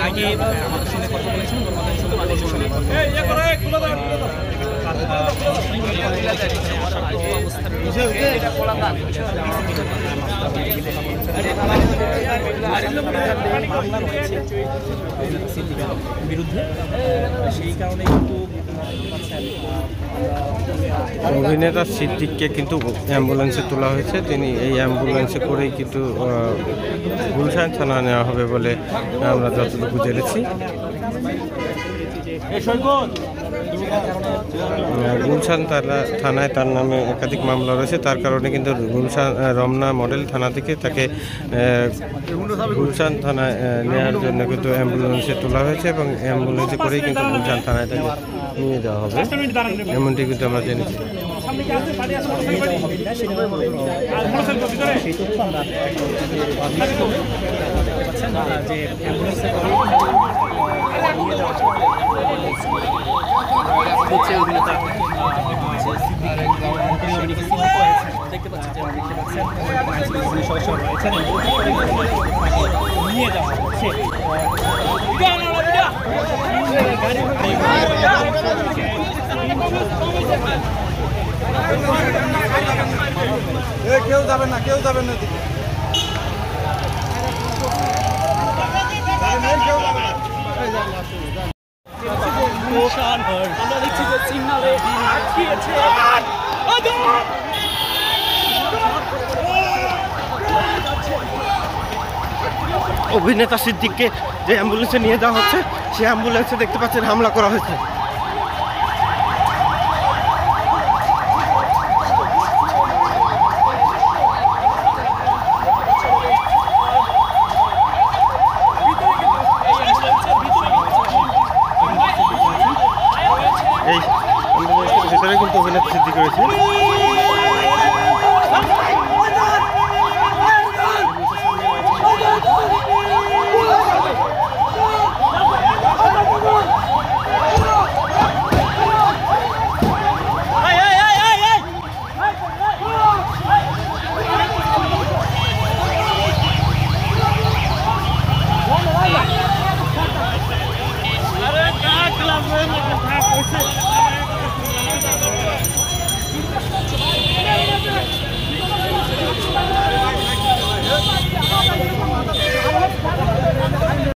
আগে আমাদের সঙ্গে কথা বলেছেন বিরুদ্ধে, সেই কারণে কিন্তু অভিনেতা সিদ্দিককে কিন্তু অ্যাম্বুলেন্সে তোলা হয়েছে। তিনি এই অ্যাম্বুলেন্সে করেই কিন্তু গুলশান থানা নেওয়া হবে বলে আমরা যতটুকু জেনেছি। গুলশান থানায় তার নামে একাধিক মামলা রয়েছে, তার কারণে কিন্তু গুলশান রমনা মডেল থানা থেকে তাকে গুলশান থানায় নেওয়ার জন্য কিন্তু অ্যাম্বুলেন্সে তোলা হয়েছে এবং অ্যাম্বুলেন্সে করেই কিন্তু গুলশান থানায় তাকে নিয়ে যাওয়া হবে, এমনটি কিন্তু আমরা জেনেছি। দেখতে পাচ্ছেন সদস্য রয়েছেন নিয়ে যাওয়া হচ্ছে। কেউ যাবেন না, কেউ যাবেন না। আমরা দেখছি যে সিগনালে আটকিয়েছে। অভিনেতা সিদ্দিককে যে অ্যাম্বুলেন্সে নিয়ে যাওয়া হচ্ছে, সেই অ্যাম্বুলেন্সে দেখতে পাচ্ছেন হামলা করা হয়েছে।